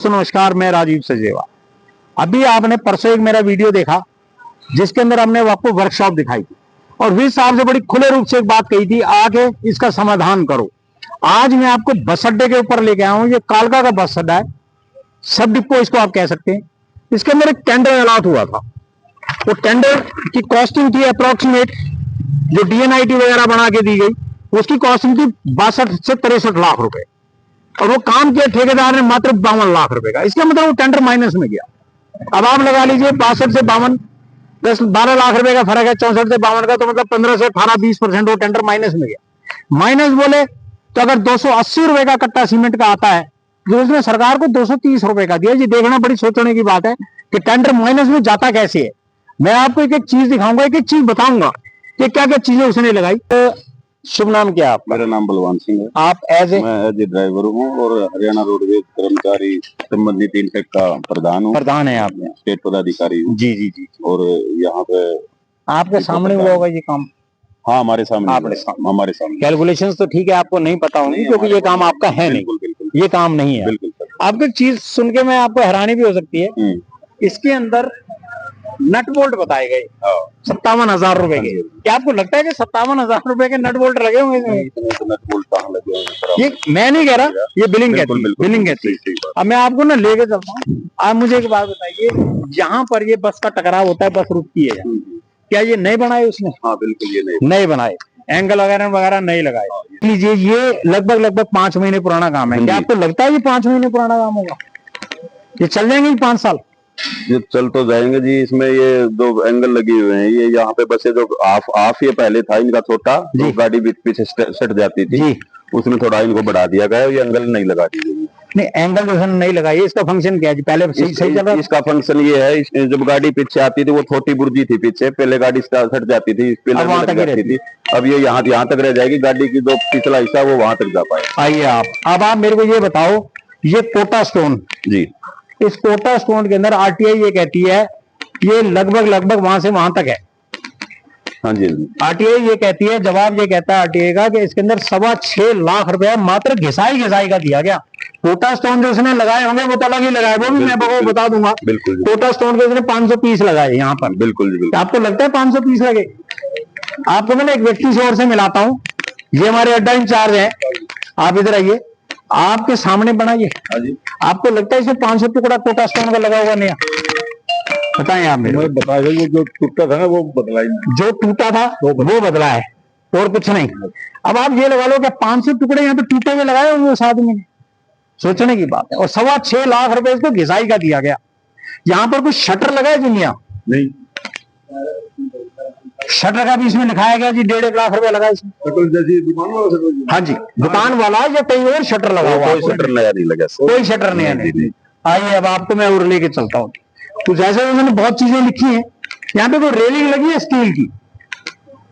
नमस्कार, मैं राजीव सचदेवा। अभी आपने परसों एक मेरा वीडियो देखा जिसके अंदर हमने आपको वर्कशॉप दिखाई थी और वीर साहब से बड़ी खुले रूप से एक बात कही थी, आके इसका समाधान करो। आज मैं आपको बस अड्डे के ऊपर लेके आया हूं। ये कालका का बस अड्डा है, सब डिपो इसको आप कह सकते हैं। इसके अंदर एक टेंडर अलॉट हुआ था। वो टेंडर की कॉस्टिंग थी अप्रोक्सीमेट, जो डीएनआईटी वगैरह बना के दी गई, उसकी कॉस्टिंग थी 62 से 63 लाख रुपए और वो काम किया ठेकेदार ने मात्र 52 लाख रुपए का। इसका मतलब वो टेंडर माइनस में गया। अब आप लगा लीजिए 62 से 52, 10-12 लाख रुपए का फर्क है। 64 से 52 का, तो मतलब 15 से 18-20% वो टेंडर माइनस में गया। माइनस बोले तो अगर 280 रुपए का कट्टा सीमेंट का आता है, जो उसने सरकार को 230 रुपए का दिया। ये देखना बड़ी सोचने की बात है कि टेंडर माइनस में जाता कैसे है। मैं आपको एक एक चीज दिखाऊंगा, एक एक चीज बताऊंगा कि क्या क्या चीजें उसने लगाई। शुभ नाम क्या है आपका? मेरा नाम बलवान सिंह है। आप मैं एज ए ड्राइवर हूँ और हरियाणा रोडवेज कर्मचारी संबंधित इंटेक का प्रधान है। आप स्टेट पदाधिकारी हूँ। जी जी जी। और यहाँ पे आपके सामने हुआ होगा ये काम? हाँ, हमारे सामने। हमारे सामने कैलकुलेशंस तो ठीक है, आपको नहीं पता होंगी क्योंकि ये काम आपका है नहीं। बिल्कुल ये काम नहीं है। बिल्कुल। आपको एक चीज सुन के मैं आपको हैरानी भी हो सकती है। इसके अंदर नट बोल्ट बताए गए 57,000 रुपए के। क्या आपको लगता है कि 57,000 रुपए के नट बोल्ट लगे होंगे इसमें? नट बोल्ट कहाँ लगे होंगे? ये मैं नहीं कह रहा, ये बिलिंग कहती है। बिलिंग कहती है। अब मैं आपको ना लेके चलता हूँ। आप मुझे एक बात बताइए, यहाँ पर ये बस का टकराव होता है, बस रुकती है, क्या ये नए बनाए उसने? हाँ बिल्कुल, ये नए बनाए, एंगल वगैरह नहीं लगाए। लीजिए ये लगभग 5 महीने पुराना काम है। क्या आपको लगता है ये 5 महीने पुराना काम होगा? ये चल जाएंगे 5 साल? ये चल तो जाएंगे जी। इसमें ये 2 एंगल लगे हुए हैं। ये यहाँ पे बसे जो हाफ ये पहले था इनका छोटा, तो गाड़ी पीछे सट जाती थी, उसमें थोड़ा इनको बढ़ा दिया गया। ये एंगल नहीं लगा दी। नहीं, एंगल जो नहीं लगाई, इसका फंक्शन क्या है? पहले सही चल रहा है। इसका फंक्शन ये है, जब गाड़ी पीछे आती थी वो छोटी बुर्जी थी पीछे, पहले गाड़ी सट जाती थी, वहां तक रहती थी। अब ये यहाँ तक रह जाएगी। गाड़ी की जो पिछला हिस्सा वो वहां तक जा पाए। आइए अब आप मेरे को ये बताओ, ये कोटा स्टोन जी, इस कोटा स्टोन के अंदर आरटीआई ये कहती है ये लगभग वहां से वहां तक है। हाँ जी। आरटीआई ये कहती है, जवाब ये कहता है आरटीआई का कि इसके अंदर 6.25 लाख रुपया मात्र घिसाई का दिया गया। कोटा स्टोन जो उसने लगाए होंगे वो तो अलग ही लगाए, वो भी मैं आपको बता दूंगा। बिल्कुल। कोटा स्टोन के उसने 500 पीस लगाए यहाँ पर। बिल्कुल। आपको लगता है 500 पीस लगे? आपको मैंने एक व्यक्ति से और से मिलाता हूँ। ये हमारे अड्डा इंचार्ज है, आप इधर आइए। आपके सामने बनाइए। आपको लगता है इसमें 500 टुकड़ा कोटा स्टोन का लगा हुआ? नहीं, बताएं आप मेरे। बताइए, जो टूटा था ना वो बदला, जो टूटा था वो बदला है और कुछ नहीं। अब आप ये लगा लो कि 500 टुकड़े यहाँ पे टूटे हुए लगाए होंगे उस आदमी ने। सोचने की बात है। और 6.25 लाख रुपए इसको घिसाई का दिया गया। यहाँ पर कुछ शटर लगा है दुनिया नहीं, शटर का भी इसमें लिखाया गया जी 1.5 लाख रुपए लगा इसमें। जैसी दुकान वाला? हाँ जी, दुकान वाला या कहीं और शटर लगा हुआ? कोई शटर नया नहीं लगा। कोई शटर नया नहीं। आइए अब आपको मैं और लेके चलता हूँ। कुछ ऐसे उन्होंने बहुत चीजें लिखी हैं। यहाँ पे कोई रेलिंग लगी है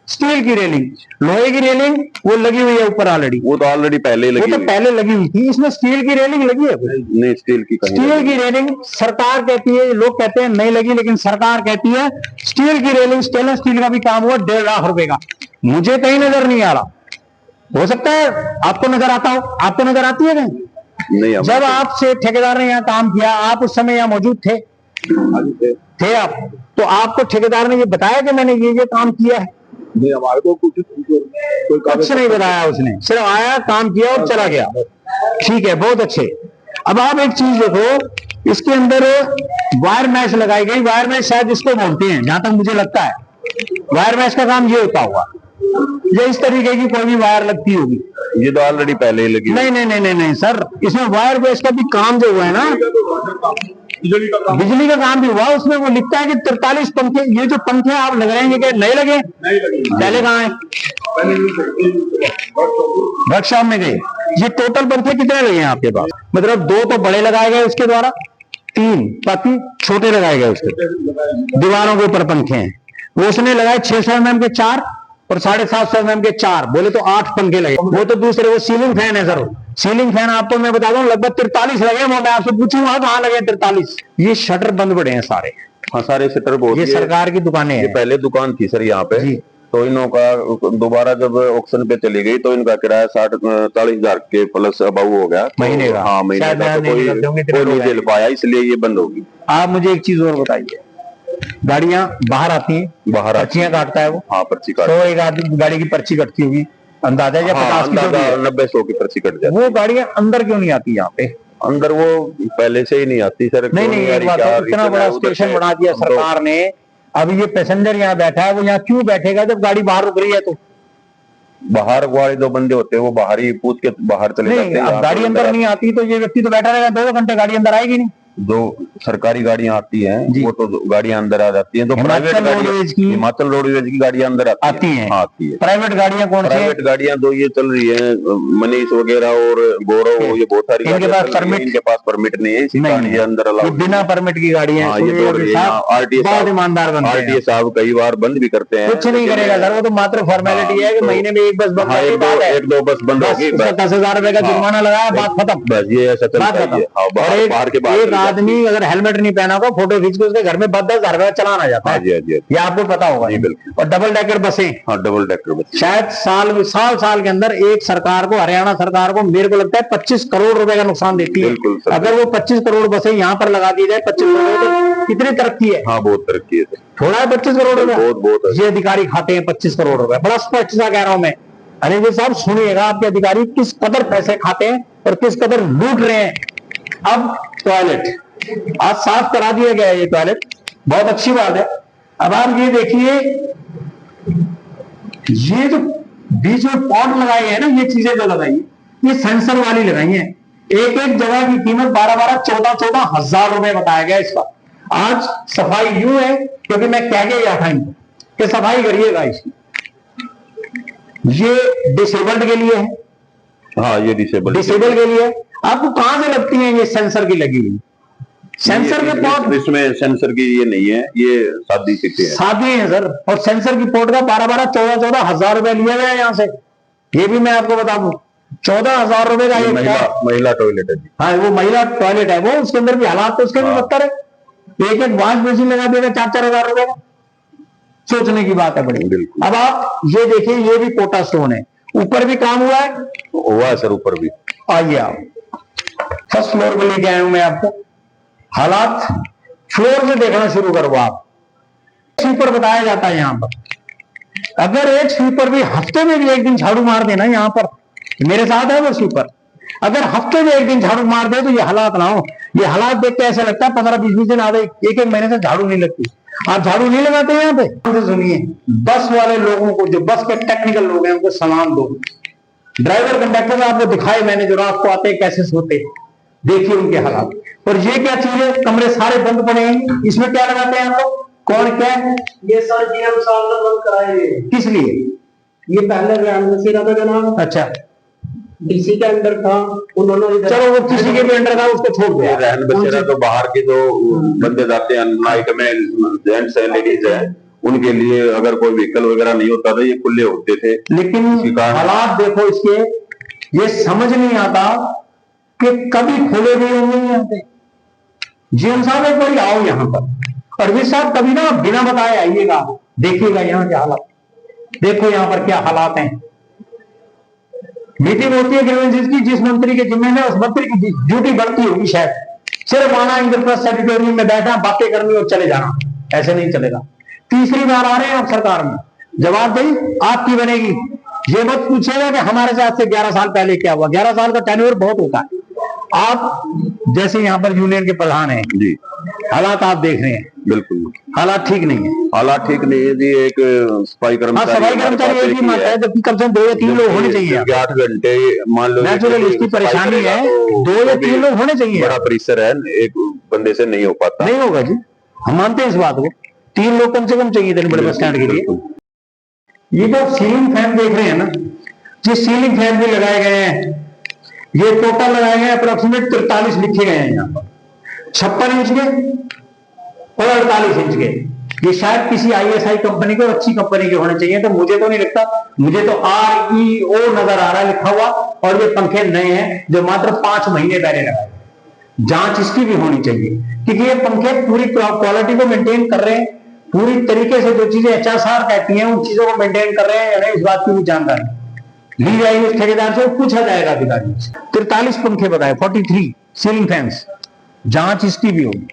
स्टील की रेलिंग, लोहे की रेलिंग वो लगी हुई है ऊपर ऑलरेडी। वो तो ऑलरेडी पहले लगी, पहले लगी हुई थी। इसमें स्टील की रेलिंग लगी है? नहीं, स्टील की रेलिंग सरकार कहती है, लोग कहते हैं नहीं लगी, लेकिन सरकार कहती है स्टील की रेलिंग, स्टेनलेस स्टील का भी काम हुआ 1.5 लाख रुपए का। मुझे कहीं नजर नहीं आ रहा, हो सकता है आपको नजर आता हो। आपको नजर आती है कहीं? नहीं। जब आपसे ठेकेदार ने यहाँ काम किया, आप उस समय यहाँ मौजूद थे आप, तो आपको ठेकेदार ने ये बताया कि मैंने ये काम किया है? नहीं, हमारे को कुछ नहीं बताया उसने, सिर्फ आया, काम किया और चला गया। ठीक है, बहुत अच्छे। अब आप एक चीज देखो, इसके अंदर वायर मैश लगाई गई। वायर मैश शायद इसको बोलते हैं, जहां तक मुझे लगता है। वायर मैश का काम ये होता होगा, ये इस तरीके की कोई भी वायर लगती होगी। ये तो ऑलरेडी पहले ही लगी। नहीं सर, इसमें वायर मैश का भी काम जो हुआ है ना, बिजली का काम भी हुआ। उसमें वो लिखता है कि 43 पंखे। ये जो पंखे आप लग रहे हैं कि नए लगे? पहले कहाँ है? वर्कशॉप में गए। ये टोटल पंखे कितने लगे हैं आपके पास? मतलब 2 तो बड़े लगाए गए उसके द्वारा, 3 बाकी छोटे लगाए गए उसके। दीवारों के ऊपर पंखे हैं। वो उसने लगाए 600 mm के 4 और 750 mm के 4, बोले तो 8 पंखे लगे। वो तो दूसरे, वो सीलिंग फैन है सर। सीलिंग फैन आपको मैं बता दूं लगभग 43 लगे। वो मैं आपसे पूछूंगा कहाँ लगे 43? ये शटर बंद पड़े हैं सारे। हाँ, सारे शटर बहुत। ये सरकार की दुकानें हैं। पहले दुकान थी सर यहाँ पे, तो इनका दोबारा जब ऑक्शन पे चली गई तो इनका किराया 40,000 के प्लस अबाउ हो गया महीने का। हाँ महीने का। तो कोई नहीं झेल पाया, इसलिए ये बंद होगी। आप मुझे एक चीज और बताइए, गाड़ियां बाहर आती हैं, बाहर पर्चियां काटता है वो, हाँ पर्ची काट, तो एक आदमी गाड़ी की पर्ची कटती होगी अंदाजा, या 50 की 90-100 की पर्ची कट जाती। वो गाड़ियां अंदर क्यों नहीं आती यहाँ पे? अंदर वो पहले से ही नहीं आती सर। नहीं, एक बात है, इतना बड़ा स्टेशन बना दिया सरकार ने, अब ये पैसेंजर यहाँ बैठा है, वो यहाँ क्यों बैठेगा जब गाड़ी बाहर रुक रही है? तो बाहर वाले जो बंदे होते हैं वो बाहर ही पूछ के बाहर चले जाते हैं। अब गाड़ी अंदर नहीं आती तो ये व्यक्ति तो बैठा रहेगा 2 घंटे, गाड़ी अंदर आएगी नहीं। जो सरकारी गाड़ियां आती हैं वो तो गाड़ियां अंदर आ जाती हैं। तो प्राइवेट हिमाचल रोडवेज की गाड़ियां अंदर आती हैं। आती है। प्राइवेट गाड़ियां कौन सी? प्राइवेट गाड़ियां तो ये चल रही है, मनीष वगैरह और गौरव, ये बहुत सारी इनके पास परमिट, इनके पास परमिट नहीं है, इसी कारण ये अंदर अलाउ, बिना परमिट की गाड़ियां हैं। आरटीए ईमानदार बनते हैं, आरटीए साहब कई बार बंद भी करते हैं। कुछ नहीं करेगा सर, वो तो मात्र फॉर्मेलिटी है कि महीने में एक बस बंद, 1-2 बस बंद होगी, 10,000 रुपए का जुर्माना लगाया, बात खत्म। बस ये ऐसा चलता है। एक आदमी अगर हेलमेट नहीं पहना होगा, फोटो खींच के उसके घर में 10,000 रुपए चलाना जाता है। ये आपको पता होगा। और डबल डेकर बसें, डबल डेकर बसें शायद साल के अंदर एक सरकार को, हरियाणा सरकार को, मेरे को लगता है 25 करोड़ रुपए का नुकसान देती है। अगर वो 25 करोड़ बसें यहाँ पर लगा दी जाए, 25 करोड़, तो कितनी तरक्की है? हाँ बहुत तरक्की है। थोड़ा है 25 करोड़ रुपए, बहुत ये अधिकारी खाते हैं 25 करोड़ रुपए। बड़ा स्पष्ट सा कह रहा हूं मैं। अनिल जी साहब सुनिएगा, आपके अधिकारी किस कदर पैसे खाते हैं और किस कदर लूट रहे हैं। अब टॉयलेट आज साफ करा दिया गया है, ये टॉयलेट बहुत अच्छी बात है। अब आप ये देखिए, ये जो बीच में पॉट लगाए हैं ना, ये चीजें जो लगाई है, ये सेंसर वाली लगाई है। एक जगह की कीमत 12-14 हजार रुपए बताया गया इसका। आज सफाई यूं है, क्योंकि मैं कह के गया था इनको कि सफाई करिएगा इसकी। ये डिसेबल्ड के लिए है। हाँ ये डिसेबल के लिए। आपको कहां से लगती है ये सेंसर की लगी हुई? सेंसर के पोर्ट, इसमें सेंसर की ये नहीं है, ये सादी सीटें हैं। सादी है सर। और सेंसर की पोर्ट का 12-14 हजार रुपए लिया गया यहाँ से। ये भी मैं आपको बता दूं, 14,000 रुपए का महिला टॉयलेट है जी। हाँ वो महिला टॉयलेट है, वो उसके अंदर भी हालात तो उसके भी बदतर है। एक वॉश बेसिन लगा देगा 4-4 हजार रुपए का, सोचने की बात है बड़ी। अब आप ये देखिए, ये भी कोटा स्टोन है, ऊपर भी काम हुआ है सर, ऊपर भी। आइए आप फर्स्ट फ्लोर पे लेके आया हूं मैं आपको। हालात फ्लोर से देखना शुरू करो आप। स्वीपर बताया जाता है यहाँ पर, अगर एक स्वीपर भी हफ्ते में भी एक दिन झाड़ू मार देना, यहाँ पर मेरे साथ है वो स्वीपर, अगर हफ्ते में एक दिन झाड़ू मार दे तो ये हालात ना हो। ये हालात देख के ऐसा लगता है 15-20 दिन आधे एक महीने से झाड़ू नहीं लगती। आप झाड़ू नहीं लगाते यहाँ पे? सुनिए, बस वाले लोगों को, जो बस के टेक्निकल लोग हैं, उनको सलाम दो। ड्राइवर कंडक्टर आपको दिखाए मैंने, जो रात को आते कैसे सोते, देखिए उनके हालात। और ये क्या चीज है? कमरे सारे बंद पड़े हैं, इसमें क्या लगाते हैं आप लोग? कौन क्या है ये? सर जीएम साहब ने बंद कराए। किस लिए? ये पहले रहन-बसेरा था जनाब। अच्छा, डीसी के अंडर था, उन्होंने, चलो वो किसी के भी अंडर था, उसको छोड़ दिया। रहन बसेरा तो बाहर के जो बंदे जाते हैं, नाइट में जेंट्स है, लेडीज है, उनके लिए अगर कोई व्हीकल वगैरह नहीं होता था, ये खुले होते थे। लेकिन हालात देखो इसके, ये समझ नहीं आता कि कभी खोले गए होंगे यहाँ पे। जीएम साहब एक बार आओ यहाँ पर, और साहब कभी ना बिना बताए आइएगा, देखिएगा यहाँ के हालात। देखो यहाँ पर क्या हालात हैं। मीटिंग होती है ग्रीवेंसेस की, जिस मंत्री के जिम्मे में, उस मंत्री की ड्यूटी बढ़ती होगी शायद, सिर्फ आना इंद्रप्रस्थ एडिटोरियम में बैठा, बातें करनी और चले जाना। ऐसे नहीं चलेगा। तीसरी बार आ रहे हैं आप सरकार में, जवाबदेही आपकी बनेगी। ये मत पूछेगा कि हमारे साथ से 11 साल पहले क्या हुआ। 11 साल का टेन्योर बहुत होता है। आप जैसे यहाँ पर यूनियन के प्रधान हैं जी, हालात आप देख रहे हैं, बिल्कुल हालात ठीक नहीं है। हालात ठीक नहीं है जी। एक सफाई कर्मचारी एक ही मात्रा है, जबकि कम से कम 2 या 3 लोग होने चाहिए। 8 घंटे मान लो, नेचुरल इसकी परेशानी है, 2 या 3 लोग होने चाहिए। बड़ा परिसर है, एक बंदे से नहीं हो पाता। नहीं होगा जी, हम मानते हैं इस बात को। 3 लोग कम से कम चाहिए थे बड़े बस स्टैंड के लिए। ये तो सीलिंग फैन देख रहे हैं ना, जिस सीलिंग फैन भी लगाए गए हैं, ये टोटल लगाए गए अप्रोक्सीमेट 43 लिखे गए हैं यहाँ पर, 56 इंच के और 48 इंच के। ये शायद किसी ISI कंपनी को, अच्छी कंपनी के होने चाहिए। तो मुझे तो नहीं लगता, मुझे तो REO नजर आ रहा है लिखा हुआ। और ये पंखे नए हैं जो मात्र 5 महीने पहले लगाए। जांच इसकी भी होनी चाहिए, क्योंकि ये पंखे पूरी क्वालिटी को मेंटेन कर रहे हैं। पूरी तरीके से जो चीजें HSR कहती हैं उन चीजों को मेंटेन कर रहे हैं या नहीं, इस बात की भी जानकारी ली जाएगी उस ठेकेदार से, पूछा जाएगा अधिकारी से। 43 पंखे बताए, 43 सीलिंग फैंस, जांच इसकी भी होगी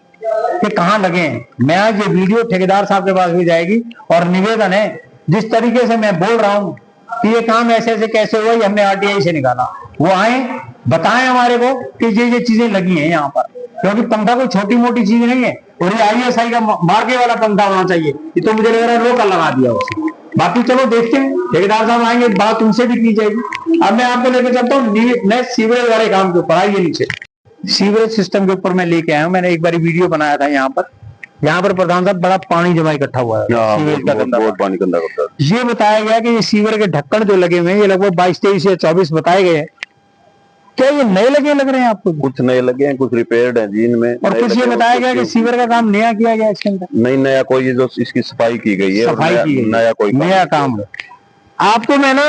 कि कहाँ लगे हैं। मैं आज ये वीडियो ठेकेदार साहब के पास भी जाएगी और निवेदन है, जिस तरीके से मैं बोल रहा हूं कि ये काम ऐसे ऐसे कैसे हुआ, ये हमने RTI से निकाला, वो आए बताएं हमारे को कि ये चीजें लगी हैं यहाँ पर, क्योंकि पंखा कोई छोटी मोटी चीज नहीं है, और ये ISI का मार्के वाला पंखा होना चाहिए। ये तो मुझे लग रहा है लोकल लगा दिया उसने। बाकी चलो देखते हैं, ठेकेदार साहब आएंगे, बात उनसे भी की जाएगी। अब मैं आपको लेकर चलता हूँ मैं सीवरेज वाले काम के ऊपर। आइए नीचे, सीवरेज सिस्टम के ऊपर मैं लेके आया हूँ। मैंने एक बार वीडियो बनाया था यहाँ पर प्रधान साहब बड़ा पानी जमा इकट्ठा हुआ है, सीवरेज का गंदा पानी गंदा होता है। ये बताया गया कि ये सीवर के ढक्कन जो लगे हुए हैं ये लगभग 22, 23 या 24 बताए गए हैं। क्या ये नए लग रहे हैं आपको? कुछ नए लगे हैं, कुछ रिपेयर्ड हैं जी इनमें, और कुछ ये बताया गया कि सीवर का काम नया किया गया इसके अंदर। नहीं, नया कोई जो इसकी सफाई की गई है, सफाई की गई, नया कोई नया काम है। आपको मैं ना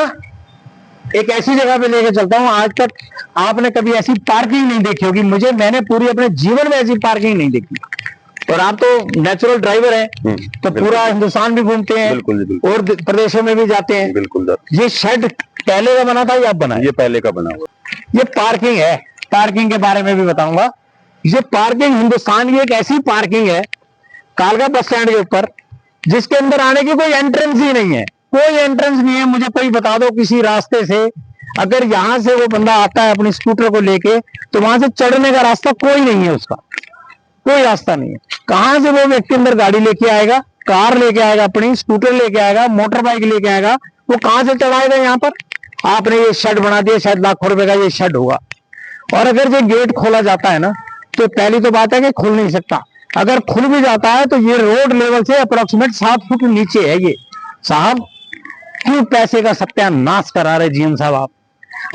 एक ऐसी जगह पे लेके चलता हूँ, आज तक आपने कभी ऐसी पार्किंग नहीं देखी होगी। मैंने पूरी अपने जीवन में ऐसी पार्किंग नहीं देखी। और आप तो नेचुरल ड्राइवर हैं, तो पूरा हिंदुस्तान भी घूमते हैं, बिल्कुल, और प्रदेशों में भी जाते हैं। बिल्कुल। ये शेड पहले का बना था या अब बना है? ये पहले का बना हुआ। ये पार्किंग है, पार्किंग के बारे में भी बताऊंगा। ये पार्किंग हिंदुस्तान की एक ऐसी पार्किंग है कालका बस स्टैंड के ऊपर, जिसके अंदर आने की कोई एंट्रेंस ही नहीं है, कोई एंट्रेंस नहीं है। मुझे कोई बता दो किसी रास्ते से, अगर यहां से वो बंदा आता है अपनी स्कूटर को लेके, तो वहां से चढ़ने का रास्ता कोई नहीं है, उसका कोई रास्ता नहीं है। कहां से वो व्यक्ति अंदर गाड़ी लेके आएगा, कार लेके आएगा, अपनी स्कूटर लेके आएगा, मोटर बाइक लेके आएगा, वो कहां से चढ़ाएगा? यहाँ पर आपने ये शेड बना दिया, शायद लाखों रुपए का ये शेड होगा। और अगर ये गेट खोला जाता है ना, तो पहली तो बात है कि खुल नहीं सकता। अगर खुल भी जाता है तो ये रोड लेवल से अप्रोक्सीमेट 7 फुट नीचे है। ये साहब क्यों पैसे का सत्यानाश करा रहे GM साहब?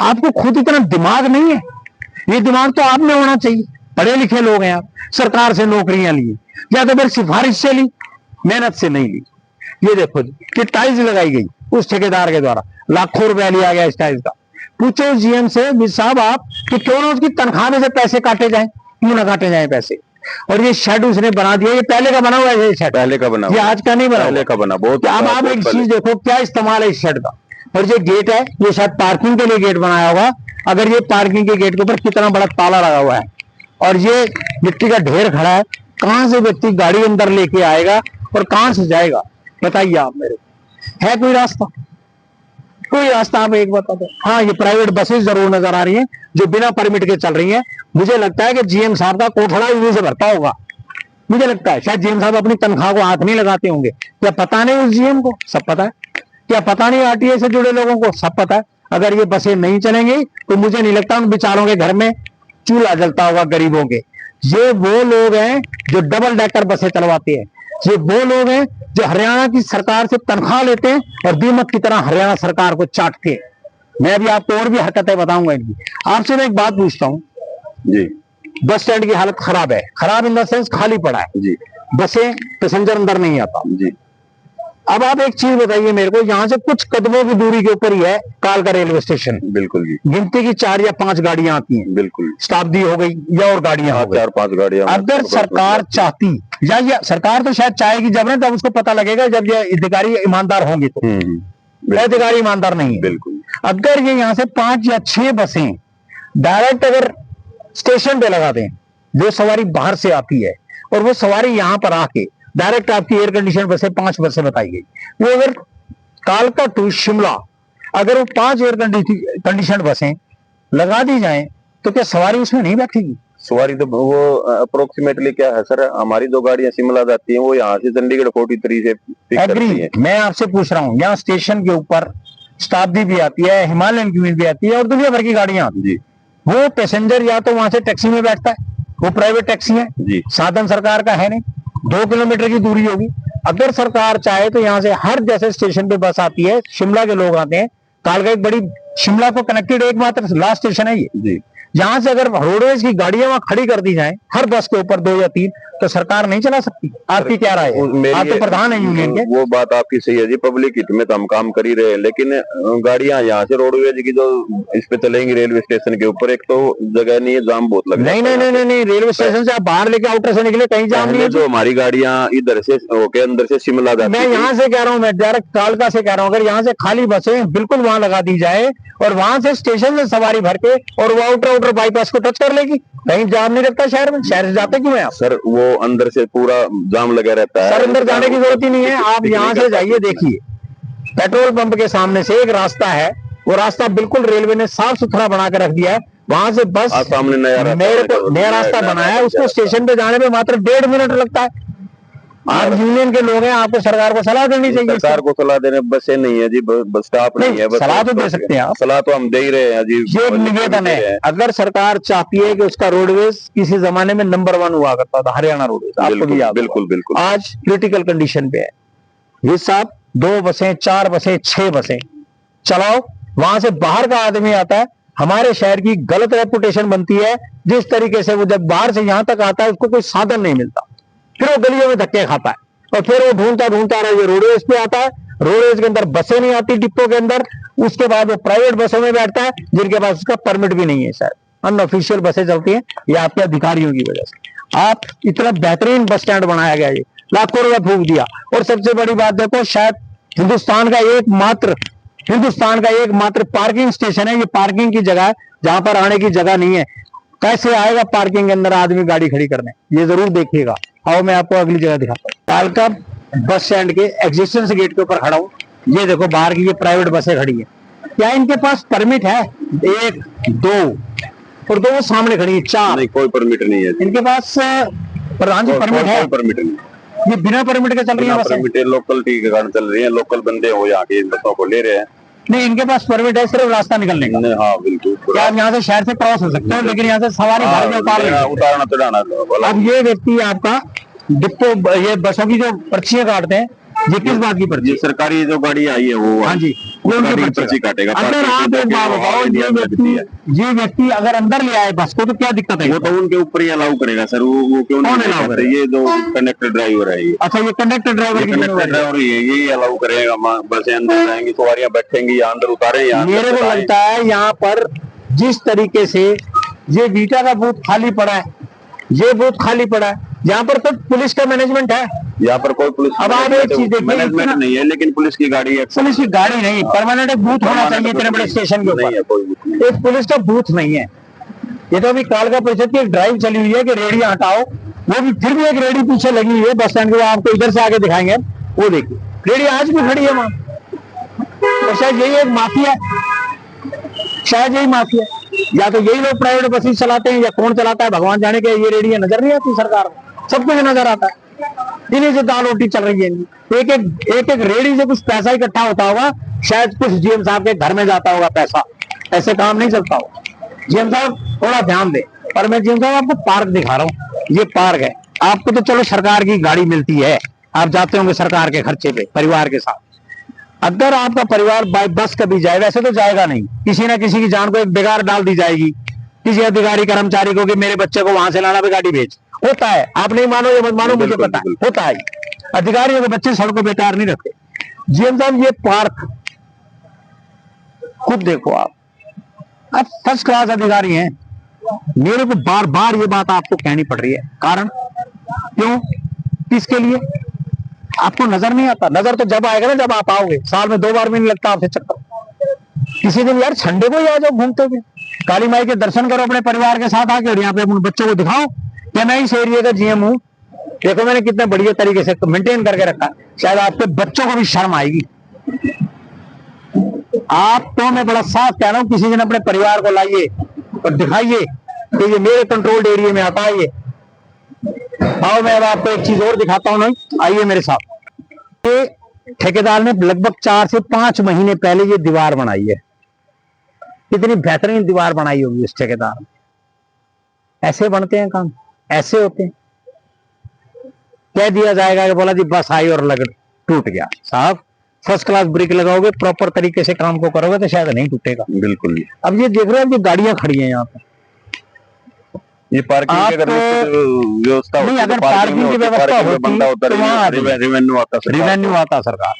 आपको खुद इतना दिमाग नहीं है? ये दिमाग तो आप में होना चाहिए। पढ़े लिखे लोग हैं आप, सरकार से नौकरियां ली या तो फिर सिफारिश से ली, मेहनत से नहीं ली। ये देखो जी कि टाइल्स लगाई गई उस ठेकेदार के द्वारा, लाखों रुपया लिया गया इस टाइल्स का। पूछो GM से साहब आप कि क्यों ना उसकी तनख्वाह में से पैसे काटे जाएं, क्यों ना काटे जाएं पैसे। और ये शेड उसने बना दिया, ये पहले का बना हुआ है, ये शेड पहले का बना, ये आज का नहीं बना, पहले का बना। बहुत अब आप एक चीज देखो क्या इस्तेमाल है इस शेड का। और ये गेट है, ये शायद पार्किंग के लिए गेट बनाया होगा। अगर ये पार्किंग के गेट के ऊपर कितना बड़ा ताला लगा हुआ है, और ये मिट्टी का ढेर खड़ा है, कहां से व्यक्ति गाड़ी अंदर लेके आएगा और कहां से जाएगा? बताइए आप मेरे को, है कोई रास्ता? कोई रास्ता आप एक बता दो। हाँ, ये प्राइवेट बसेस जरूर नजर आ रही हैं जो बिना परमिट के चल रही हैं। मुझे लगता है कि GM साहब का कोठड़ा इन्हीं से भरता होगा। मुझे लगता है शायद GM साहब अपनी तनख्वाह को हाथ नहीं लगाते होंगे। क्या पता नहीं उस GM को? सब पता है। क्या पता नहीं RTI से जुड़े लोगों को? सब पता है। अगर ये बसें नहीं चलेंगी तो मुझे नहीं लगता उन बेचारों के घर में चूल्हा जलता होगा गरीबों के। ये वो लोग हैं जो डबल डेकर बसें चलवाते हैं। ये वो लोग हैं जो हरियाणा की सरकार से तनख्वाह लेते हैं और दीमक की तरह हरियाणा सरकार को चाटते हैं। मैं भी आपको और भी हरकतें बताऊंगा इनकी। आपसे मैं एक बात पूछता हूँ जी, बस स्टैंड की हालत खराब है, खराब इन द सेंस खाली पड़ा है जी, बसें पैसेंजर अंदर नहीं आता जी। अब आप एक चीज बताइए मेरे को, यहाँ से कुछ कदमों की दूरी के ऊपर ही है कालका रेलवे स्टेशन। बिल्कुल जी, गिनती की 4 या 5 गाड़ियां आती हैं। बिल्कुल, शताब्दी हो गई या और गाड़ियां हो गई, 4-5 गाड़ियां। अगर सरकार चाहती या सरकार तो शायद चाहेगी जब ना, तब उसको पता लगेगा जब ये अधिकारी ईमानदार होंगे तो। अधिकारी ईमानदार नहीं है। बिल्कुल, अगर ये यहाँ से 5 या 6 बसें डायरेक्ट अगर स्टेशन पे लगा दें, जो सवारी बाहर से आती है और वो सवारी यहाँ पर आके डायरेक्ट आपकी एयर कंडीशन बसें 5 बसें बताई गई, वो अगर कालका टू शिमला अगर वो 5 एयर कंडीशन बसें लगा दी जाएं तो क्या सवारी उसमें नहीं बैठेगी? सवारी तो वो अप्रोक्सीमेटली क्या है सर, हमारी 2 गाड़ियां शिमला जाती हैं, वो यहाँ से चंडीगढ़ 43 से पिक करती हैं। मैं आपसे पूछ रहा हूँ, यहाँ स्टेशन के ऊपर शताब्दी भी आती है, हिमालयन क्वीन भी आती है और दुनिया भर की गाड़ियां आती है। वो पैसेंजर या तो वहां से टैक्सी में बैठता है, वो प्राइवेट टैक्सी है जी, साधन सरकार का है नहीं, 2 किलोमीटर की दूरी होगी। अगर सरकार चाहे तो यहाँ से हर जैसे स्टेशन पे बस आती है, शिमला के लोग आते हैं, कालका एक बड़ी शिमला को कनेक्टेड एकमात्र लास्ट स्टेशन है ये जी। यहाँ से अगर रोडवेज की गाड़ियां वहां खड़ी कर दी जाए हर बस के ऊपर 2 या 3, तो सरकार नहीं चला सकती। आपकी क्या राय है? आप तो प्रधान है यूनियन के। वो बात आपकी सही है जी, पब्लिक हित में तो हम काम कर ही रहे हैं, लेकिन गाड़ियां यहाँ से रोडवेज की जो इस पे चलेंगी रेलवे स्टेशन के ऊपर, एक तो जगह नहीं है, जाम बहुत लग नहीं नहीं नहीं नहीं, रेलवे स्टेशन से आप बाहर लेके आउटर से निकले कहीं जाम नहीं है। जो हमारी गाड़ियां इधर से होके अंदर से शिमला जाती, मैं यहाँ से कह रहा हूँ, मैं डायरेक्ट कालका से कह रहा हूँ, अगर यहाँ से खाली बसें बिल्कुल वहां लगा दी जाए और वहां से स्टेशन से सवारी भर के और वो आउटर बाईपास को टच कर लेगी, कहीं जाम नहीं लगता शहर में। शहर से जाते क्यों है आप? सर वो अंदर से पूरा जाम लगा रहता है। सर अंदर जाने की जरूरत ही नहीं है, आप यहाँ से जाइए, देखिए पेट्रोल पंप के सामने से एक रास्ता है, वो रास्ता बिल्कुल रेलवे ने साफ सुथरा बना कर रख दिया है, वहां से बस सामने नया रास्ता बनाया है, उसको स्टेशन पे जाने में मात्र 1.5 मिनट लगता है। आप यूनियन के लोग हैं, आपको सरकार को सलाह देनी चाहिए। सरकार को सलाह देने, बसें नहीं है जी, बस स्टॉप नहीं है। सलाह तो दे सकते हैं आप, सलाह तो हम दे ही रहे हैं जी। ये एक निवेदन है, अगर सरकार चाहती है कि उसका रोडवेज किसी जमाने में नंबर 1 हुआ करता था, हरियाणा रोडवेज, आपको भी याद, बिल्कुल बिल्कुल आज क्रिटिकल कंडीशन पे है। ये साहब 2 बसें 4 बसें 6 बसें चलाओ, वहां से बाहर का आदमी आता है, हमारे शहर की गलत रेपुटेशन बनती है। जिस तरीके से वो जब बाहर से यहां तक आता है उसको कोई साधन नहीं मिलता, फिर वो गलियों में धक्के खाता है और फिर वो ढूंढता रहे रोडवेज पे आता है। रोडवेज के अंदर बसें नहीं आती डिपो के अंदर, उसके बाद वो प्राइवेट बसों में बैठता है जिनके पास उसका परमिट भी नहीं है। सर अनऑफिशियल बसें चलती हैं, ये आपके अधिकारियों की वजह से। आप इतना बेहतरीन बस स्टैंड बनाया गया, ये लाखों रुपए फूंक दिया, और सबसे बड़ी बात देखो, शायद हिंदुस्तान का एकमात्र पार्किंग स्टेशन है, ये पार्किंग की जगह है जहां पर आने की जगह नहीं है। कैसे आएगा पार्किंग के अंदर आदमी गाड़ी खड़ी करने, ये जरूर देखिएगा। आओ मैं आपको अगली जगह दिखाता हूँ। कालका बस स्टैंड के एग्जिस्टेंस गेट के ऊपर खड़ा हूँ, ये देखो बाहर की ये प्राइवेट बसें खड़ी है, क्या इनके पास परमिट है? 1 2 और 2 सामने खड़ी है, 4 नहीं, कोई परमिट नहीं है इनके पास। प्रधान जी परमिट है? परमिट नहीं, ये बिना परमिट के चल रही है परमिट, लोकल टी के कारण चल रही है, लोकल बंदे हो यहाँ के बसों को ले रहे हैं। नहीं, इनके पास परमिट है सिर्फ रास्ता निकलने का। हाँ बिल्कुल, क्या आप यहाँ से शहर से क्रॉस हो सकते हैं, लेकिन यहाँ से सवारी भर में उतारना चढ़ाना। अब ये व्यक्ति आपका डिपो, ये बसों की जो पर्चियां काटते हैं, ये किस बात की पर्ची? सरकारी जो गाड़ी आई है वो, हाँ जी, ये उनकी पर्ची काटेगा। अगर आप एक बात बताओ, ये व्यक्ति अगर अंदर ले आए बस को तो क्या दिक्कत है? वो तो उनके ऊपर ही अलाउ करेगा सर, वो क्यों नहीं अलाउ करेगा? ये जो कंडक्टर ड्राइवर है, ये अच्छा, ये कंडक्टर ड्राइवर ये अलाउ करेगा, बसें अंदर जाएंगी, सवारियां बैठेंगी, यहाँ अंदर उतारे। मेरे को लगता है यहाँ पर जिस तरीके से ये बीटा का बूथ खाली पड़ा है, ये बूथ खाली पड़ा है, यहाँ पर तो पुलिस का मैनेजमेंट है, यहाँ पर कोई पुलिस। अब आप एक चीज देखिए, मैनेजमेंट नहीं है, लेकिन पुलिस की गाड़ी है, पुलिस की गाड़ी नहीं, परमानेंट एक बूथ होना चाहिए इतने बड़े स्टेशन के ऊपर, एक पुलिस का बूथ नहीं है। ये तो अभी कालका परिषद की एक ड्राइव चली हुई है कि रेडियां हटाओ, वो भी फिर भी एक रेडी पीछे लगी हुई है बस स्टैंड के, आपको इधर से आगे दिखाएंगे, वो देखिए रेडी आज भी खड़ी है वहां। तो शायद यही एक माफिया, शायद यही माफिया, या तो यही लोग प्राइवेट बसें चलाते हैं या कौन चलाता है भगवान जाने के। ये रेडियां नजर नहीं आती सरकार को, सब कुछ नजर आता है, इन्हीं से दाल रोटी चल रही है। एक एक रेडी से कुछ पैसा इकट्ठा होता होगा, शायद कुछ जीएम साहब के घर में जाता होगा पैसा, ऐसे काम नहीं चलता होगा। जीएम साहब थोड़ा ध्यान दे। पर मैं जीएम साहब आपको पार्क दिखा रहा हूँ, ये पार्क है, आपको तो चलो सरकार की गाड़ी मिलती है, आप जाते होंगे सरकार के खर्चे पे परिवार के साथ। अगर आपका परिवार बाय बस कभी जाए, वैसे तो जाएगा नहीं, किसी ना किसी की जान को एक बेकार डाल दी जाएगी, किसी अधिकारी कर्मचारी को कि मेरे बच्चे को वहां से लाना पे गाड़ी भेज, होता है। आप नहीं मानो ये मत मानो, मुझे पता है, होता है। अधिकारियों के बच्चे सड़कों पे तैयार नहीं रखते। जीएम साहब ये पार्क खुद देखो, आप फर्स्ट क्लास अधिकारी हैं, मेरे को बार बार ये बात आपको कहनी पड़ रही है। कारण क्यों, किसके लिए आपको नजर नहीं आता? नजर तो जब आएगा ना जब आप आओगे, साल में 2 बार भी नहीं लगता आपसे चक्कर। किसी दिन यार संडे को ही आ जाओ घूमते हुए, काली माई के दर्शन करो अपने परिवार के साथ आके, और यहाँ पे अपने बच्चों को दिखाओ कि मैं इस एरिया का जीएम हूँ, देखो मैंने कितने बढ़िया तरीके से मेंटेन करके रखा। शायद आपके बच्चों को भी शर्म आएगी। आप तो मैं बड़ा साफ कह रहा हूँ, किसी दिन अपने परिवार को लाइए और दिखाइए कि ये मेरे कंट्रोल्ड एरिया में आता है। ये आओ मैं अब आपको एक चीज और दिखाता हूँ ना, आइए मेरे साथ। ये ठेकेदार ने लगभग 4 से 5 महीने पहले ये दीवार बनाई है, कितनी बेहतरीन दीवार बनाई होगी इस ठेकेदार ने। ऐसे बनते हैं काम, ऐसे होते हैं। कह दिया जाएगा कि बोला जी बस आई और लग टूट गया। साहब फर्स्ट क्लास ब्रिक लगाओगे, प्रॉपर तरीके से काम को करोगे तो शायद नहीं टूटेगा। बिल्कुल। अब ये देख रहे हो, ये गाड़ियां खड़ी हैं यहाँ पे, ये पार्किंग की अगर व्यवस्था नहीं, होती अगर तो पार्किंग की व्यवस्था होती तो वहाँ रेवेन्यू आता रेवेन्यू आता सरकार।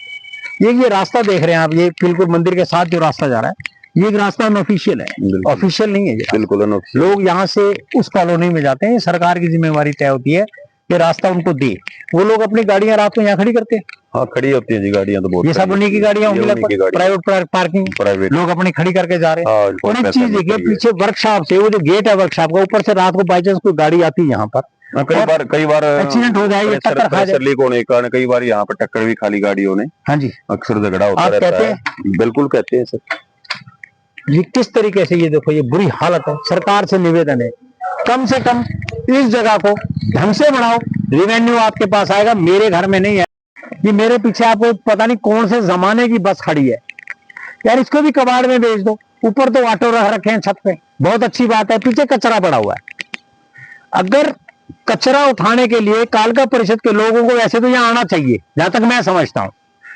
ये रास्ता देख रहे हैं आप, ये बिल्कुल मंदिर के साथ जो रास्ता जा रहा है, ये एक रास्ता अनऑफिशियल है, ऑफिशियल नहीं है ये। बिल्कुल अनऑफिशियल। लोग यहाँ से उस कॉलोनी में जाते हैं, सरकार की जिम्मेवारी तय होती है कि रास्ता उनको दे। वो लोग अपनी गाड़ियां रात में यहाँ खड़ी करते हैं। हाँ, खड़ी होती है जी गाड़ियां तो बहुत। ये सब उन्हीं की गाड़ियां होंगी लगभग, प्राइवेट पार्किंग, प्राइवेट लोग अपनी खड़ी करके जा रहे हैं। और एक चीज देखिए, पीछे वर्कशॉप से वो जो गेट है वर्कशॉप का, ऊपर से रात को बाई चांस कोई गाड़ी आती है यहाँ पर, कई बार एक्सीडेंट हो जाएगी, टक्कर खा जाए, लीक होने के कारण कई बार यहाँ पर टक्कर भी खाली गाड़ियों ने। हाँ जी, अक्सर झगड़ा होता रहता है। बिल्कुल कहते हैं सर। ये किस तरीके से, ये देखो ये बुरी हालत है। सरकार से निवेदन है, कम से कम इस जगह को ढंग से बनाओ, रेवेन्यू आपके पास आएगा, मेरे घर में नहीं है। ये मेरे पीछे आपको पता नहीं कौन से जमाने की बस खड़ी है यार, इसको भी कबाड़ में बेच दो। ऊपर तो ऑटो रख रखे हैं छत पे, बहुत अच्छी बात है, पीछे कचरा पड़ा हुआ है। अगर कचरा उठाने के लिए कालका परिषद के लोगों को वैसे तो यहाँ आना चाहिए, जहां तक मैं समझता हूँ।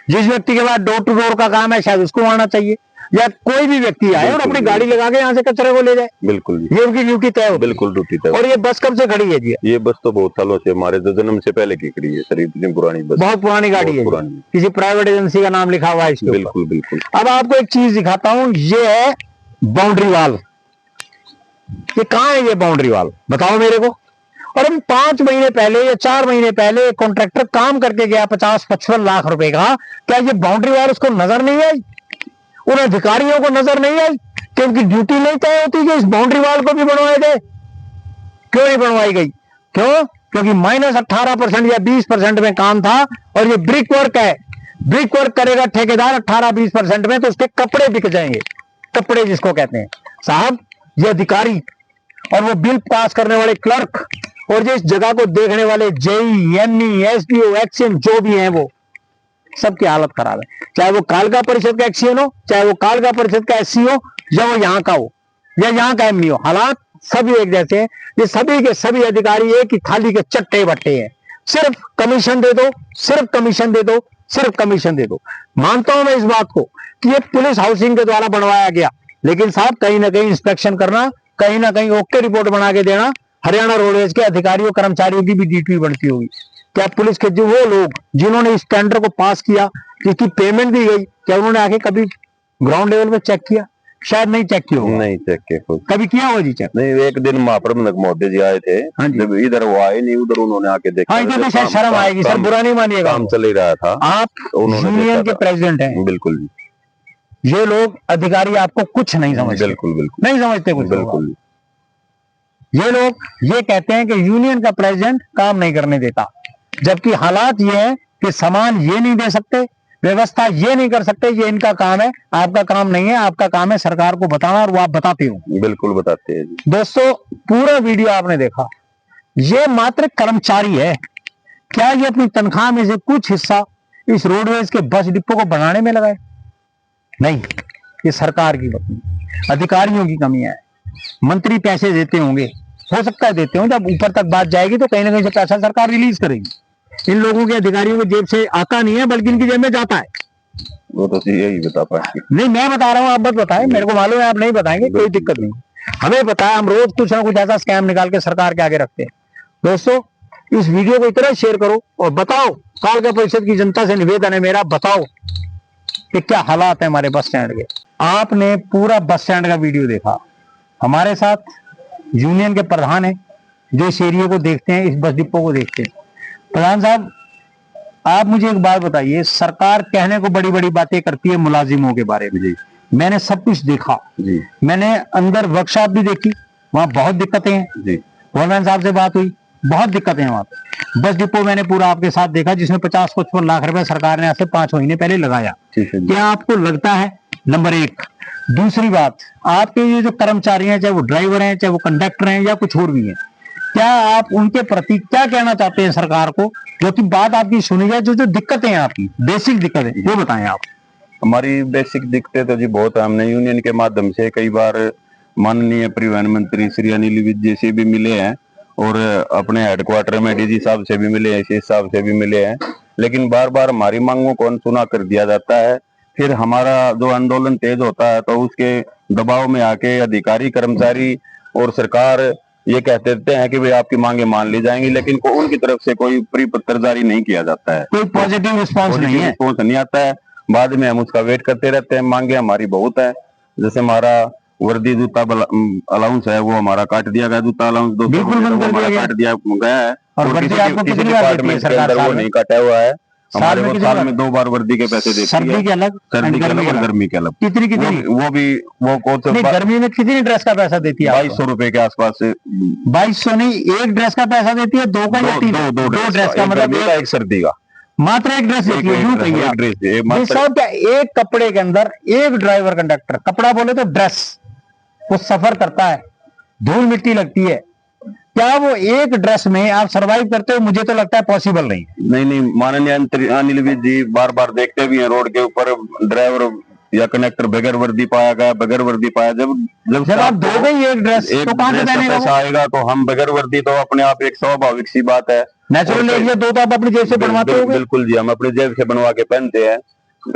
जिस व्यक्ति के पास डोर टू डोर का काम है शायद उसको आना चाहिए, या कोई भी व्यक्ति आए और अपनी गाड़ी लगा के यहाँ से कचरे को ले जाए। बिल्कुल, ये उनकी ड्यूटी तय हो। बिल्कुल ड्यूटी तय। और ये बस कब से खड़ी है जी? ये बस तो बहुत सालों से, हमारे तो जन्म से पहले की खड़ी है सर, इतनी पुरानी बस, बहुत पुरानी गाड़ी है, किसी प्राइवेट एजेंसी का नाम लिखा हुआ है इसके। बिल्कुल बिल्कुल। अब आपको एक चीज दिखाता हूँ, ये है बाउंड्री वाल। ये कहाँ है ये बाउंड्री वाल, बताओ मेरे को। और हम 5 महीने पहले या 4 महीने पहले कॉन्ट्रैक्टर काम करके गया 50-55 लाख रुपए का, क्या ये बाउंड्री वाल उसको नजर नहीं आई? उन अधिकारियों को नजर नहीं आई कि उनकी ड्यूटी नहीं तय होती कि इस बाउंड्री वाल को भी बनवाए गए? क्यों नहीं बनवाई गई? क्यों? क्योंकि -18% या 20% में काम था, और ये ब्रिक वर्क है। ब्रिक वर्क करेगा ठेकेदार 18-20% में, तो उसके कपड़े बिक जाएंगे, कपड़े जिसको कहते हैं। साहब, ये अधिकारी और वो बिल पास करने वाले क्लर्क और ये इस जगह को देखने वाले जेई, एमई, एसडीओ, एक्शन जो भी हैं, वो सबकी हालत खराब है। चाहे वो कालका परिषद का एक्सीएन हो, चाहे वो कालका परिषद का एससी हो, या वो यहाँ का हो, या यहाँ का एमई हो, हालात सभी एक जैसे हैं। ये सभी के सभी अधिकारी एक ही थाली के चट्टे बट्टे हैं। सिर्फ कमीशन दे दो, सिर्फ कमीशन दे दो, सिर्फ कमीशन दे दो। मानता हूं मैं इस बात को कि ये पुलिस हाउसिंग के द्वारा बनवाया गया, लेकिन साहब कहीं ना कहीं इंस्पेक्शन करना, कहीं ना कहीं ओके रिपोर्ट बना के देना। हरियाणा रोडवेज के अधिकारियों कर्मचारियों की भी ड्यूटी बनती होगी। क्या पुलिस के जो वो लोग जिन्होंने इस टेंडर को पास किया, जिसकी पेमेंट दी गई, क्या उन्होंने आके कभी ग्राउंड लेवल पे चेक किया? शायद नहीं चेक किया होगा। नहीं चेक किया, कभी किया होगा जी चेक? नहीं, एक दिन महाप्रबंधक महोदय जी आए थे, जब इधर वो आए नहीं, उधर उन्होंने आके देखा। हाँ, इधर तो शायद शर्म आएगी सर, बुरा नहीं मानिएगा, काम चल ही रहा था। आप यूनियन के प्रेसिडेंट हैं। बिल्कुल जी। ये लोग अधिकारी आपको कुछ नहीं समझते। बिल्कुल बिल्कुल नहीं समझते कुछ। बिल्कुल। ये लोग ये कहते हैं कि यूनियन का प्रेसिडेंट काम नहीं करने देता, जबकि हालात ये है कि सामान ये नहीं दे सकते, व्यवस्था ये नहीं कर सकते। ये इनका काम है, आपका काम नहीं है। आपका काम है सरकार को बताना, और वो आप बताते हो। बिल्कुल बताते हैं जी। दोस्तों, पूरा वीडियो आपने देखा, ये मात्र कर्मचारी है। क्या ये अपनी तनख्वाह में से कुछ हिस्सा इस रोडवेज के बस डिपो को बनाने में लगाए? नहीं, ये सरकार की कमी, अधिकारियों की कमी है। मंत्री पैसे देते होंगे, हो सकता है देते हो, जब ऊपर तक बात जाएगी तो कहीं ना कहीं से पैसा सरकार रिलीज करेगी। इन लोगों के अधिकारियों की जेब से आता नहीं है, बल्कि इनकी जेब में जाता है। वो तो यही बता पाए। नहीं, मैं बता रहा हूँ, आप मत बताएं, मेरे को मालूम है आप नहीं बताएंगे, कोई दिक्कत नहीं। हमें पता है, हम रोज कुछ ना कुछ ऐसा स्कैम निकाल के सरकार के आगे रखते हैं। दोस्तों, इस वीडियो को इतना शेयर करो और बताओ, कालका परिषद की जनता से निवेदन है मेरा, बताओ कि क्या हालात है हमारे बस स्टैंड के। आपने पूरा बस स्टैंड का वीडियो देखा। हमारे साथ यूनियन के प्रधान हैं, जो इस एरिया को देखते हैं, इस बस डिपो को देखते हैं। प्रधान साहब, आप मुझे एक बात बताइए, सरकार कहने को बड़ी बड़ी बातें करती है मुलाजिमों के बारे में। जी, मैंने सब कुछ देखा जी। मैंने अंदर वर्कशॉप भी देखी, वहां बहुत दिक्कतें हैं जी। गवर्नमेंट साहब से बात हुई, बहुत दिक्कतें हैं वहां पे। बस डिपो मैंने पूरा आपके साथ देखा, जिसमें 50-55 लाख रुपए सरकार ने आज से 5 महीने पहले लगाया। क्या आपको लगता है? नंबर 1। दूसरी बात, आपके ये जो कर्मचारी हैं, चाहे वो ड्राइवर हैं, चाहे वो कंडक्टर हैं, या कुछ और भी हैं, क्या आप उनके प्रति क्या कहना चाहते हैं सरकार को, जो कि बात आपकी सुनी जाए? जो दिक्कतें हैं आपकी, बेसिक दिक्कतें, वो बताएं आप। हमारी बेसिक दिक्कतें तो जी बहुत है। हमने यूनियन के माध्यम से कई बार माननीय परिवहन मंत्री श्री अनिल विज जी से भी मिले हैं, और अपने हेडक्वार्टर में डीजी साहब से भी मिले हैं, सी साहब से भी मिले हैं, लेकिन बार बार हमारी मांगों को अनसुना कर दिया जाता है। फिर हमारा जो आंदोलन तेज होता है तो उसके दबाव में आके अधिकारी, कर्मचारी और सरकार ये कहते रहते हैं कि भाई आपकी मांगे मान ली जाएंगी, लेकिन उनकी तरफ से कोई परिपत्र जारी नहीं किया जाता है, कोई पॉजिटिव रिस्पॉन्स नहीं है, रिस्पॉन्स नहीं आता है। बाद में हम उसका वेट करते रहते हैं। मांगे हमारी बहुत है, जैसे हमारा वर्दी जूता अलाउंस है वो हमारा काट दिया गया, जूता अलाउंस 200 काट दिया गया है, और किसी डिपार्टमेंट के अंदर वो नहीं काटा हुआ है। हमारे को साल में 2 बार वर्दी के पैसे देती है, सर्दी के अलग, सर्दी के अलग और गर्मी के अलग। कितनी वो भी वो गर्मी में कितनी ड्रेस का पैसा देती है? 2200 रुपए के आसपास से। 2200 नहीं, एक ड्रेस का पैसा देती है, दो का या तीन? दो ड्रेस का, मतलब एक सर्दी का मात्र एक ड्रेस देती है, यूं कहिए सब। क्या एक कपड़े के अंदर एक ड्राइवर कंडक्टर, कपड़ा बोले तो ड्रेस, वो सफर करता है, धूल मिट्टी लगती है, क्या वो एक ड्रेस में आप सरवाइव करते हो? मुझे तो लगता है पॉसिबल नहीं है। नहीं, माननीय अनिल विज जी बार बार देखते भी हैं रोड के ऊपर ड्राइवर या कनेक्टर बगैर वर्दी पाया गया, बगैर वर्दी पाया। जब आप दोगे ही एक ड्रेस, तो कहां से पहनेगा? पैसा आएगा तो हम बगैर वर्दी, तो अपने आप एक स्वाभाविक सी बात है। नेचुरल एरिया दो तो आप अपनी जेब से बनवाते हो? बिल्कुल जी, हम अपनी जेब से बनवा के पहनते हैं।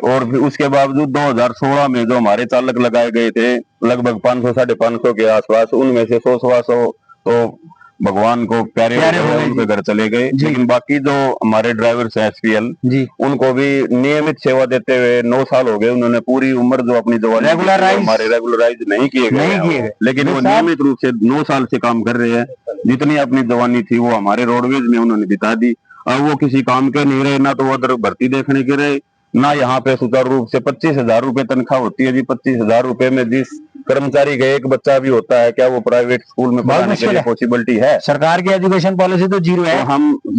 और उसके बावजूद 2016 में जो हमारे चालक लगाए गए थे लगभग 500 550 के आसपास, उनमें से 100 तो भगवान को प्यारे उनके घर चले गए। लेकिन बाकी जो हमारे ड्राइवर्स हैं एसपीएल जी, उनको भी नियमित सेवा देते हुए 9 साल हो गए। उन्होंने पूरी उम्र जो अपनी जवानी हमारे रेगुलराइज नहीं किए गए, लेकिन वो नियमित रूप से 9 साल से काम कर रहे हैं। जितनी अपनी जवानी थी वो हमारे रोडवेज में उन्होंने बिता दी। अब वो किसी काम के नहीं रहे, ना तो वो उधर भर्ती देखने के रहे, ना यहाँ पे सुचारू रूप से 25,000 रुपए तनख्वाह होती है जी। 25,000 रुपए में जिस कर्मचारी का एक बच्चा भी होता है, क्या वो प्राइवेट स्कूल में पढ़ाने के लिए पॉसिबिलिटी है? सरकार की एजुकेशन पॉलिसी तो जीरो है। तो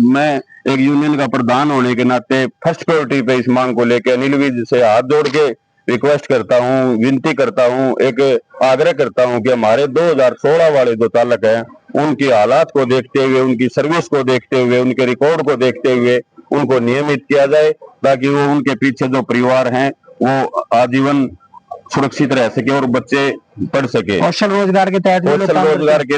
मैं एक यूनियन का प्रधान होने के नाते फर्स्ट प्रायोरिटी पे इस मांग को लेकर अनिल विज से हाथ जोड़ के रिक्वेस्ट करता हूँ, विनती करता हूँ, एक आग्रह करता हूँ कि हमारे 2016 वाले जो चालक हैं उनकी हालात को देखते हुए, उनकी सर्विस को देखते हुए, उनके रिकॉर्ड को देखते हुए उनको नियमित किया जाए, ताकि वो उनके पीछे जो परिवार हैं वो आजीवन सुरक्षित रह सके और बच्चे पढ़ सके। कौशल रोजगार के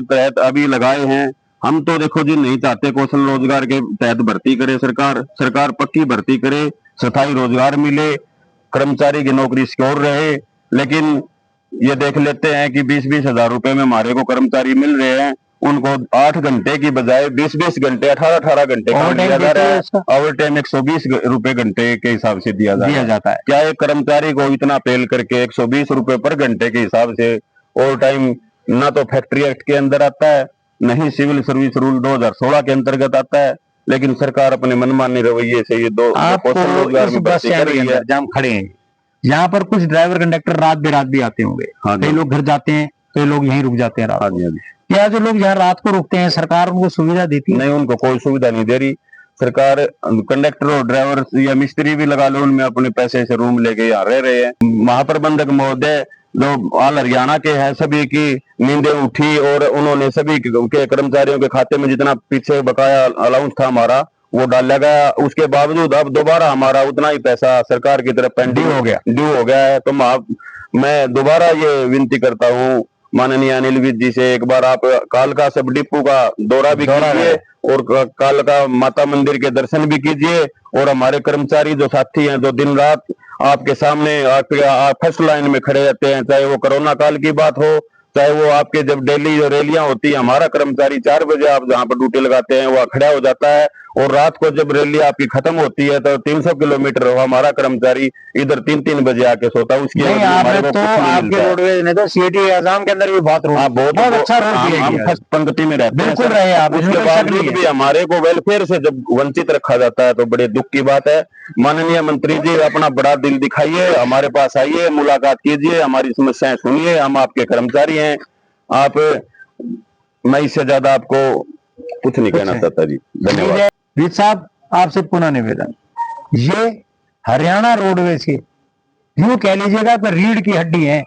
तहत अभी लगाए हैं। हम तो देखो जी नहीं चाहते कौशल रोजगार के तहत भर्ती करे सरकार पक्की भर्ती करे, स्थायी रोजगार मिले, कर्मचारी की नौकरी सिक्योर रहे। लेकिन ये देख लेते हैं कि 20-20 हजार रुपए में हमारे को कर्मचारी मिल रहे हैं, उनको 8 घंटे की बजाय 20-20 घंटे 18-18 घंटे काम दिया जा रहा है। ओवर टाइम 120 रुपए घंटे के हिसाब से दिया जाता है। क्या एक कर्मचारी को इतना पेल करके 120 रुपए पर घंटे के हिसाब से ओवर टाइम ना तो फैक्ट्री एक्ट के अंदर आता है, नहीं सिविल सर्विस रूल 2016 के अंतर्गत आता है, लेकिन सरकार अपने मनमानी रवैये से ये रोजगार में भर्ती कर रही है। जहाँ खड़े हैं यहाँ पर कुछ ड्राइवर कंडक्टर रात बेरात भी आते होंगे, कई लोग घर जाते हैं, कई लोग यहीं रुक जाते हैं रात। क्या जो लोग यहाँ रात को रुकते हैं सरकार उनको सुविधा देती है? नहीं, उनको कोई सुविधा नहीं दे रही सरकार। कंडक्टर और ड्राइवर या मिस्त्री भी लगा लो, उनमें अपने पैसे से रूम लेके यहाँ रह रहे हैं। महाप्रबंधक महोदय जो ऑल हरियाणा के हैं, सभी की नींदें उठी और उन्होंने सभी के कर्मचारियों के खाते में जितना पीछे बकाया अलाउंस था हमारा वो डाला गया। उसके बावजूद अब दोबारा हमारा उतना ही पैसा सरकार की तरफ पेंडिंग ड्यू हो गया है। तो मैं दोबारा ये विनती करता हूँ माननीय अनिल विज जी से, एक बार आप कालका सब डिपो का दौरा भी कीजिए और कालका माता मंदिर के दर्शन भी कीजिए। और हमारे कर्मचारी जो साथी हैं जो दिन रात आपके सामने आप फर्स्ट लाइन में खड़े रहते हैं, चाहे वो कोरोना काल की बात हो, चाहे वो आपके जब डेली जो रैलियां होती है, हमारा कर्मचारी 4 बजे आप जहां पर ड्यूटी लगाते हैं वह खड़ा हो जाता है, और रात को जब रैली आपकी खत्म होती है तो 300 किलोमीटर हमारा कर्मचारी इधर 3-3 बजे आके सोता है। उसकी आपके रोडवेज ने तो सीएटी एग्जाम के अंदर भी बहुत अच्छा रोल किया, हम फर्स्ट पंक्ति में रहते हैं। बिल्कुल रहे आप। उसके बावजूद भी हमारे को वेलफेयर से जब वंचित रखा जाता है तो बड़े दुख की बात है। माननीय मंत्री जी अपना बड़ा दिल दिखाइए, हमारे पास आइए, मुलाकात कीजिए, हमारी समस्याएं सुनिए। हम आपके कर्मचारी हैं। मैं इससे ज्यादा आपको कुछ नहीं कहना चाहता जी। धन्यवाद। विज साहब आपसे पुनः निवेदन, ये हरियाणा रोडवेज के यूं कह लीजिएगा कि रीढ़ की हड्डी है।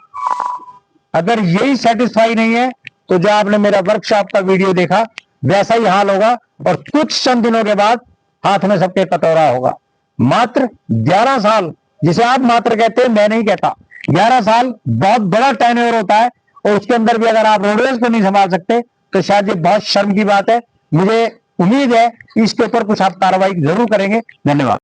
अगर यही सेटिस्फाई नहीं है तो जो आपने मेरा वर्कशॉप का वीडियो देखा वैसा ही हाल होगा, और कुछ चंद दिनों के बाद हाथ में सबके कटोरा होगा। मात्र 11 साल, जिसे आप मात्र कहते हैं, मैं नहीं कहता, 11 साल बहुत बड़ा टर्नओवर होता है, और उसके अंदर भी अगर आप रोडवेज को नहीं संभाल सकते तो शायद ये बहुत शर्म की बात है। मुझे उम्मीद है इसके ऊपर कुछ आप कार्रवाई जरूर करेंगे। धन्यवाद।